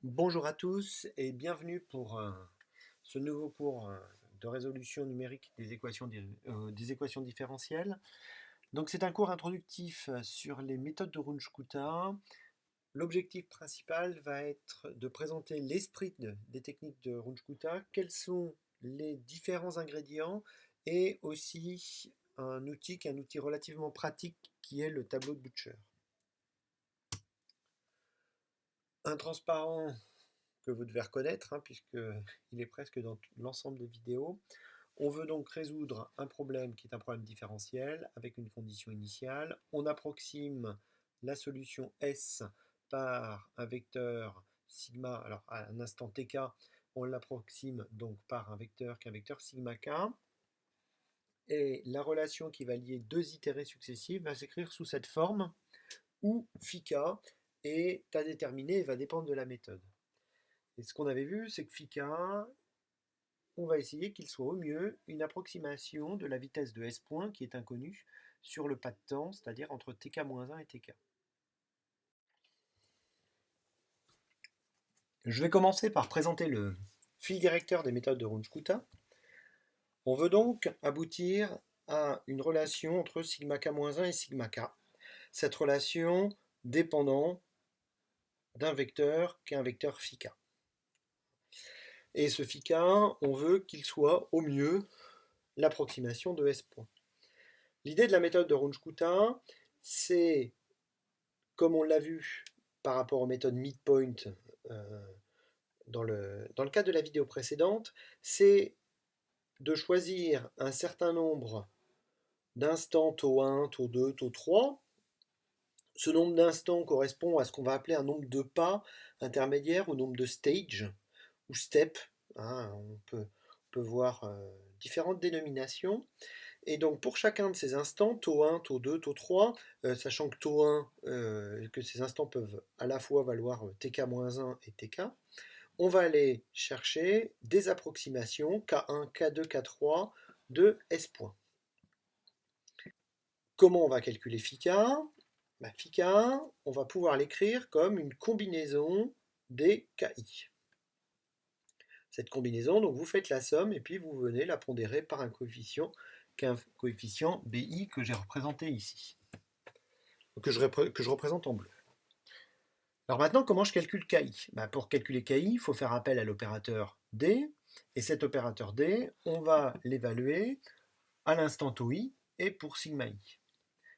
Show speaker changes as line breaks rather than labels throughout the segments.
Bonjour à tous et bienvenue pour ce nouveau cours de résolution numérique des équations différentielles. Donc c'est un cours introductif sur les méthodes de Runge-Kutta. L'objectif principal va être de présenter l'esprit des techniques de Runge-Kutta, quels sont les différents ingrédients et aussi un outil qui est un outil relativement pratique qui est le tableau de Butcher. Un transparent que vous devez reconnaître, puisqu'il est presque dans l'ensemble des vidéos. On veut donc résoudre un problème qui est un problème différentiel avec une condition initiale. On approxime la solution S par un vecteur sigma, alors à un instant tk, on l'approxime donc par un vecteur qui est un vecteur sigma k. Et la relation qui va lier deux itérées successives va s'écrire sous cette forme où phi k est à déterminer et va dépendre de la méthode. Et ce qu'on avait vu, c'est que phi k, on va essayer qu'il soit au mieux une approximation de la vitesse de S point qui est inconnue sur le pas de temps, c'est-à-dire entre tk-1 et tk. Je vais commencer par présenter le fil directeur des méthodes de Runge-Kutta. On veut donc aboutir à une relation entre sigma k-1 et sigma k. Cette relation dépendant d'un vecteur qui est un vecteur phi k. Et ce phi k, on veut qu'il soit au mieux l'approximation de S point. L'idée de la méthode de Runge-Kutta, c'est, comme on l'a vu par rapport aux méthodes midpoint dans le cas de la vidéo précédente, c'est de choisir un certain nombre d'instants taux 1, taux 2, taux 3. Ce nombre d'instants correspond à ce qu'on va appeler un nombre de pas intermédiaires ou nombre de stage ou step. On peut voir différentes dénominations. Et donc pour chacun de ces instants, taux 1, taux 2, taux 3, sachant que taux 1, que ces instants peuvent à la fois valoir tk-1 et tk, on va aller chercher des approximations k1, k2, k3 de S point. Comment on va calculer phi k? Phi k, on va pouvoir l'écrire comme une combinaison des ki. Cette combinaison, donc vous faites la somme et puis vous venez la pondérer par un coefficient qui est un coefficient BI que j'ai représenté ici, que je représente en bleu. Alors maintenant, comment je calcule KI? Pour calculer KI, il faut faire appel à l'opérateur D, et cet opérateur D, on va l'évaluer à l'instant tau i et pour sigma i.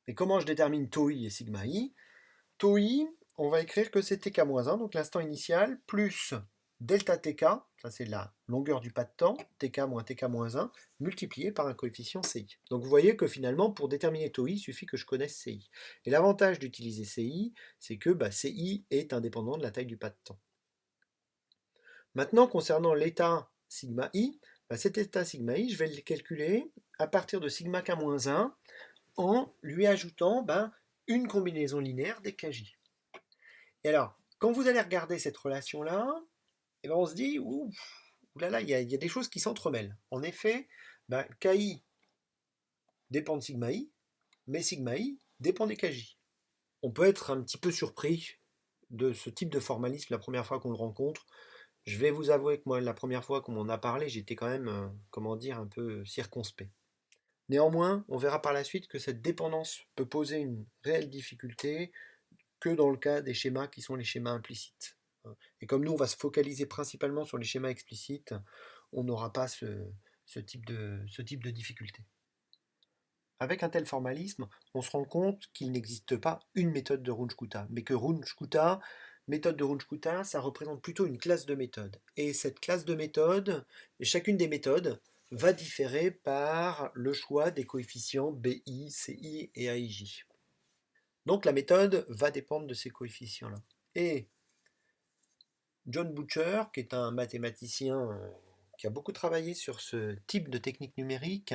Et comment je détermine tau i et sigma i? Tau i, on va écrire que c'est tk-1, donc l'instant initial, plus delta tk, ça c'est la longueur du pas de temps, tk moins tk-1, multiplié par un coefficient ci. Donc vous voyez que finalement, pour déterminer tau i, il suffit que je connaisse ci. Et l'avantage d'utiliser ci, c'est que ci est indépendant de la taille du pas de temps. Maintenant, concernant l'état sigma i, cet état sigma i, je vais le calculer à partir de sigma k-1 en lui ajoutant une combinaison linéaire des kj. Et alors, quand vous allez regarder cette relation-là, on se dit, oulala, il y a des choses qui s'entremêlent. En effet, KI dépend de sigma i, mais sigma i dépend des kj. On peut être un petit peu surpris de ce type de formalisme la première fois qu'on le rencontre. Je vais vous avouer que moi, la première fois qu'on m'en a parlé, j'étais quand même, un peu circonspect. Néanmoins, on verra par la suite que cette dépendance peut poser une réelle difficulté que dans le cas des schémas qui sont les schémas implicites. Et comme nous, on va se focaliser principalement sur les schémas explicites, on n'aura pas ce type de difficulté. Avec un tel formalisme, on se rend compte qu'il n'existe pas une méthode de Runge-Kutta, mais que Runge-Kutta, méthode de Runge-Kutta, ça représente plutôt une classe de méthodes. Et cette classe de méthodes, chacune des méthodes va différer par le choix des coefficients BI, CI et AIJ. Donc la méthode va dépendre de ces coefficients-là. Et John Butcher, qui est un mathématicien qui a beaucoup travaillé sur ce type de technique numérique,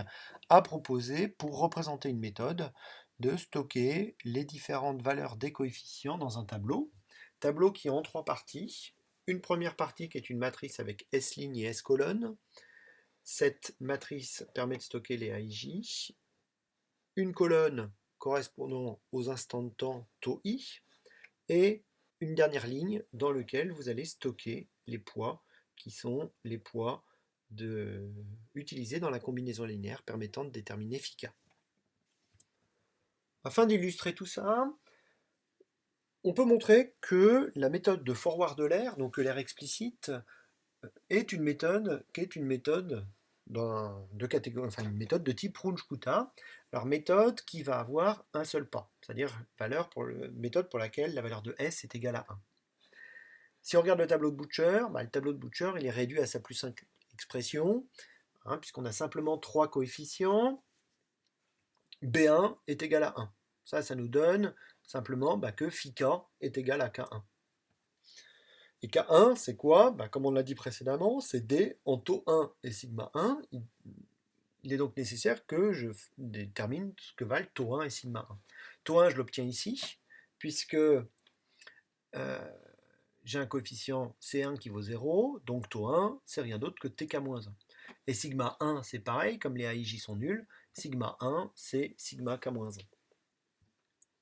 a proposé, pour représenter une méthode, de stocker les différentes valeurs des coefficients dans un tableau qui est en trois parties. Une première partie qui est une matrice avec S lignes et S colonnes. Cette matrice permet de stocker les AIJ. Une colonne correspondant aux instants de temps tau i et une dernière ligne dans laquelle vous allez stocker les poids qui sont les poids utilisés dans la combinaison linéaire permettant de déterminer φ. Afin d'illustrer tout ça, on peut montrer que la méthode de forward-Euler, donc Euler explicite, est une méthode de catégorie, enfin une méthode de type Runge-Kutta. Alors méthode qui va avoir un seul pas, c'est-à-dire méthode pour laquelle la valeur de S est égale à 1. Si on regarde le tableau de Butcher, le tableau de Butcher il est réduit à sa plus simple expression, puisqu'on a simplement 3 coefficients. B1 est égal à 1. Ça nous donne simplement que φk est égal à K1. Et K1, c'est quoi? Comme on l'a dit précédemment, c'est D en taux 1 et sigma 1. Il est donc nécessaire que je détermine ce que valent taux 1 et sigma 1. Taux 1, je l'obtiens ici, puisque j'ai un coefficient C1 qui vaut 0, donc taux 1, c'est rien d'autre que Tk-1. Et sigma 1, c'est pareil, comme les AIJ sont nuls, sigma 1, c'est sigma K-1.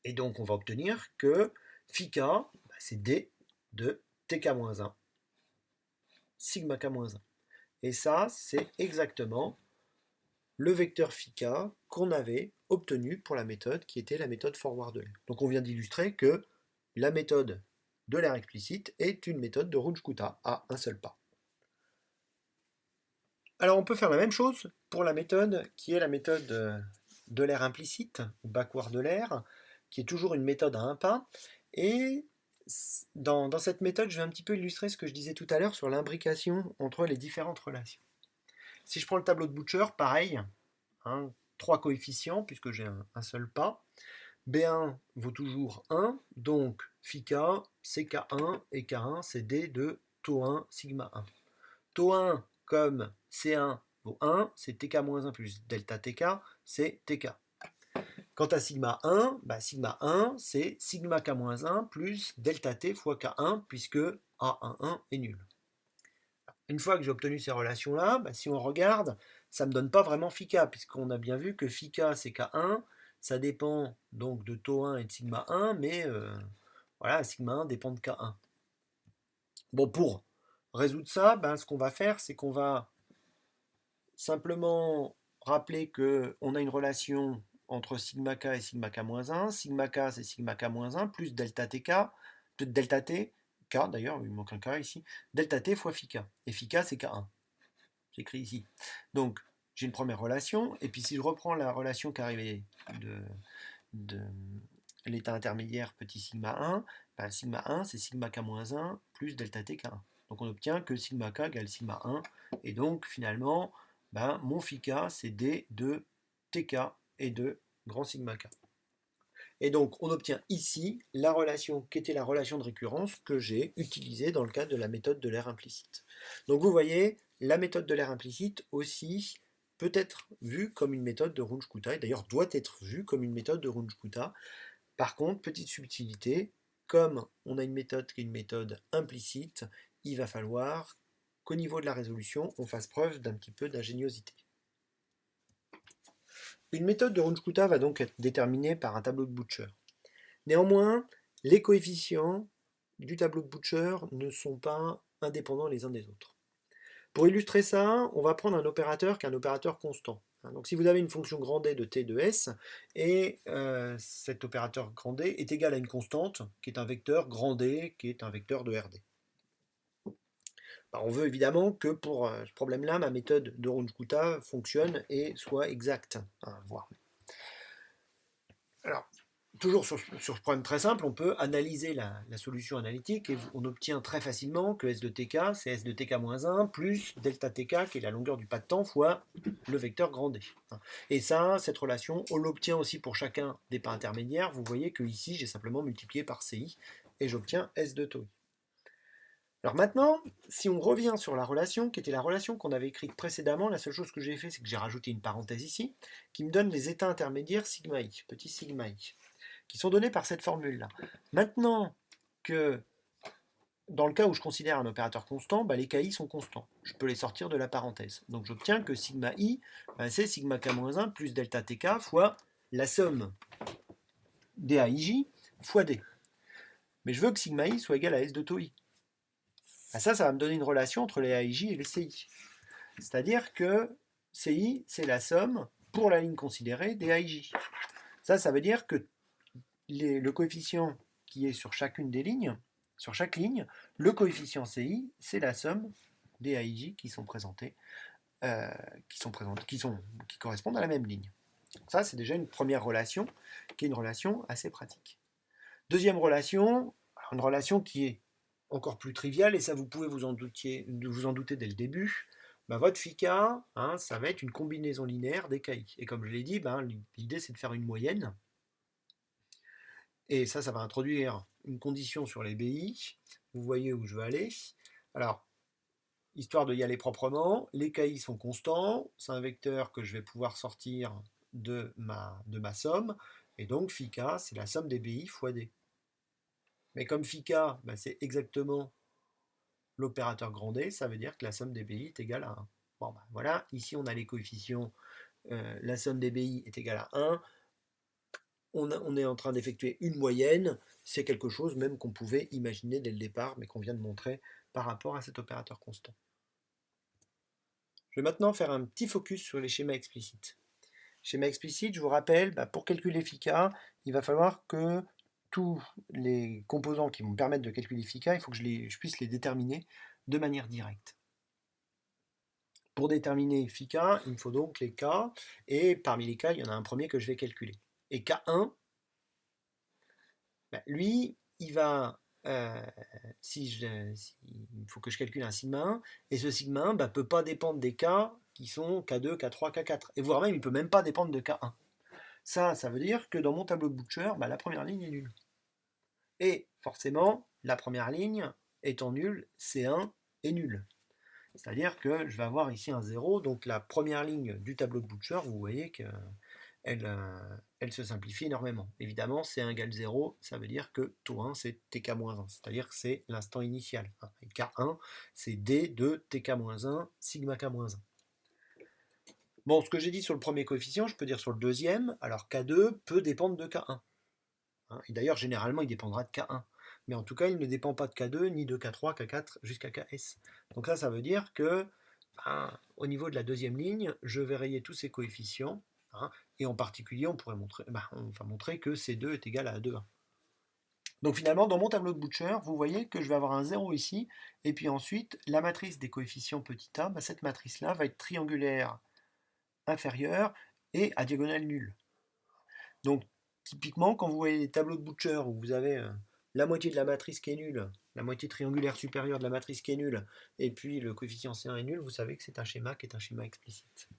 Et donc, on va obtenir que φk, c'est D de Tk-1, sigma K-1. Et ça, c'est exactement le vecteur φk qu'on avait obtenu pour la méthode qui était la méthode forward-Euler. Donc, on vient d'illustrer que la méthode de l'air explicite est une méthode de Runge-Kutta à un seul pas. Alors, on peut faire la même chose pour la méthode qui est la méthode de l'air implicite, ou backward-Euler, qui est toujours une méthode à un pas. Et dans cette méthode, je vais un petit peu illustrer ce que je disais tout à l'heure sur l'imbrication entre les différentes relations. Si je prends le tableau de Butcher, pareil, 3 coefficients, puisque j'ai un seul pas. B1 vaut toujours 1, donc φk, c'est K1, et K1, c'est D de taux 1, sigma 1. Taux 1, comme C1 vaut 1, c'est Tk-1 plus delta Tk, c'est Tk. Quant à sigma 1, sigma 1, c'est sigma K-1 plus delta T fois K1, puisque A11 est nul. Une fois que j'ai obtenu ces relations-là, si on regarde, ça ne me donne pas vraiment φk, puisqu'on a bien vu que φk c'est K1, ça dépend donc de taux 1 et de sigma 1, mais voilà, sigma 1 dépend de K1. Bon, pour résoudre ça, ce qu'on va faire, c'est qu'on va simplement rappeler qu'on a une relation entre sigma k et sigma k-1. Sigma k, c'est sigma k-1 plus delta tk, delta t, k d'ailleurs, il manque un k ici, delta t fois φk. Et φk, c'est K1. J'écris ici. Donc, j'ai une première relation, et puis si je reprends la relation qui arrivait de l'état intermédiaire petit sigma 1, sigma 1, c'est sigma k-1 plus delta t k1. Donc on obtient que sigma k égale sigma 1, et donc finalement, mon φk, c'est D de Tk et de grand sigma k. Et donc on obtient ici la relation qui était la relation de récurrence que j'ai utilisée dans le cadre de la méthode de l'air implicite. Donc vous voyez, la méthode de l'air implicite aussi peut être vue comme une méthode de Runge-Kutta, et d'ailleurs doit être vue comme une méthode de Runge-Kutta. Par contre, petite subtilité, comme on a une méthode qui est une méthode implicite, il va falloir qu'au niveau de la résolution, on fasse preuve d'un petit peu d'ingéniosité. Une méthode de Runge-Kutta va donc être déterminée par un tableau de Butcher. Néanmoins, les coefficients du tableau de Butcher ne sont pas indépendants les uns des autres. Pour illustrer ça, on va prendre un opérateur qui est un opérateur constant. Donc si vous avez une fonction grand D de t de s, et cet opérateur grand D est égal à une constante, qui est un vecteur grand D, qui est un vecteur de RD. On veut évidemment que pour ce problème-là, ma méthode de Runge-Kutta fonctionne et soit exacte. Alors, toujours sur ce problème très simple, on peut analyser la solution analytique et on obtient très facilement que S de Tk, c'est S de Tk-1 plus delta Tk, qui est la longueur du pas de temps, fois le vecteur grand D. Et ça, cette relation, on l'obtient aussi pour chacun des pas intermédiaires. Vous voyez que ici, j'ai simplement multiplié par Ci et j'obtiens S de tau. Alors maintenant, si on revient sur la relation, qui était la relation qu'on avait écrite précédemment, la seule chose que j'ai fait, c'est que j'ai rajouté une parenthèse ici, qui me donne les états intermédiaires sigma i, petit sigma i, qui sont donnés par cette formule-là. Maintenant que, dans le cas où je considère un opérateur constant, les KI sont constants. Je peux les sortir de la parenthèse. Donc j'obtiens que sigma i, c'est sigma k-1 plus delta tk fois la somme des AIJ fois D. mais je veux que sigma i soit égal à S de taux i. Ah, ça va me donner une relation entre les AIJ et les CI. C'est-à-dire que CI, c'est la somme, pour la ligne considérée, des AIJ. Ça veut dire que le coefficient qui est sur chacune des lignes, sur chaque ligne, le coefficient CI, c'est la somme des AIJ qui sont présentés, qui correspondent à la même ligne. Donc ça, c'est déjà une première relation, qui est une relation assez pratique. Deuxième relation, une relation qui est encore plus triviale, et ça vous pouvez vous en douter dès le début. Votre phi k, ça va être une combinaison linéaire des KI. Et comme je l'ai dit, l'idée c'est de faire une moyenne. Et ça va introduire une condition sur les BI. Vous voyez où je veux aller. Alors, histoire de y aller proprement, les KI sont constants. C'est un vecteur que je vais pouvoir sortir de ma somme. Et donc, phi k, c'est la somme des BI fois D. Mais comme phi k, c'est exactement l'opérateur grand D, ça veut dire que la somme des BI est égale à 1. Bon, voilà, ici on a les coefficients. La somme des BI est égale à 1. On est en train d'effectuer une moyenne, c'est quelque chose même qu'on pouvait imaginer dès le départ, mais qu'on vient de montrer par rapport à cet opérateur constant. Je vais maintenant faire un petit focus sur les schémas explicites. Schéma explicite, je vous rappelle, pour calculer phi k, il va falloir que tous les composants qui vont me permettre de calculer phi k, il faut que je puisse les déterminer de manière directe. Pour déterminer phi k, il me faut donc les k, et parmi les k, il y en a un premier que je vais calculer. Et K1, lui, il va, il faut que je calcule un sigma 1, et ce sigma 1 ne peut pas dépendre des K qui sont K2, K3, K4, et voire même, il ne peut même pas dépendre de K1. Ça veut dire que dans mon tableau de Butcher, la première ligne est nulle. Et forcément, la première ligne étant nulle, C1 est nulle. C'est-à-dire que je vais avoir ici un 0, donc la première ligne du tableau de Butcher, vous voyez que elle se simplifie énormément. Évidemment, C1 égale 0, ça veut dire que taux 1, c'est Tk-1, c'est-à-dire que c'est l'instant initial. Et K1, c'est D de Tk-1, sigma K-1. Bon, ce que j'ai dit sur le premier coefficient, je peux dire sur le deuxième. Alors K2 peut dépendre de K1. Et d'ailleurs, généralement, il dépendra de K1. Mais en tout cas, il ne dépend pas de K2, ni de K3, K4, jusqu'à Ks. Donc ça veut dire que, au niveau de la deuxième ligne, je vais rayer tous ces coefficients. Et en particulier, on pourrait montrer que C2 est égal à 2,1. Donc finalement, dans mon tableau de Butcher, vous voyez que je vais avoir un 0 ici, et puis ensuite, la matrice des coefficients petit a, cette matrice-là va être triangulaire inférieure et à diagonale nulle. Donc typiquement, quand vous voyez les tableaux de Butcher où vous avez la moitié de la matrice qui est nulle, la moitié triangulaire supérieure de la matrice qui est nulle, et puis le coefficient C1 est nul, vous savez que c'est un schéma qui est un schéma explicite.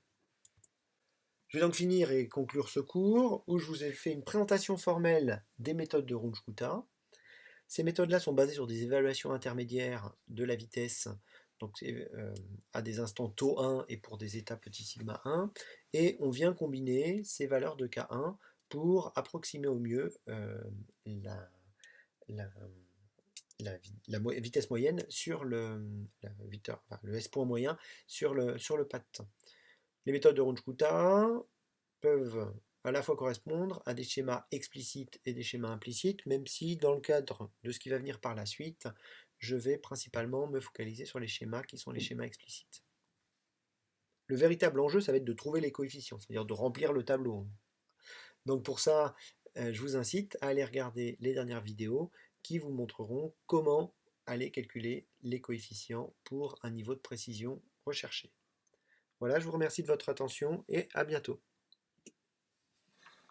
Je vais donc finir et conclure ce cours où je vous ai fait une présentation formelle des méthodes de Runge-Kutta. Ces méthodes-là sont basées sur des évaluations intermédiaires de la vitesse, donc à des instants taux 1 et pour des états petit sigma 1, et on vient combiner ces valeurs de K1 pour approximer au mieux la vitesse moyenne sur le S point moyen sur le pas de temps. Les méthodes de Runge-Kutta peuvent à la fois correspondre à des schémas explicites et des schémas implicites, même si dans le cadre de ce qui va venir par la suite, je vais principalement me focaliser sur les schémas qui sont les schémas explicites. Le véritable enjeu, ça va être de trouver les coefficients, c'est-à-dire de remplir le tableau. Donc pour ça, je vous incite à aller regarder les dernières vidéos qui vous montreront comment aller calculer les coefficients pour un niveau de précision recherché. Voilà, je vous remercie de votre attention et à bientôt.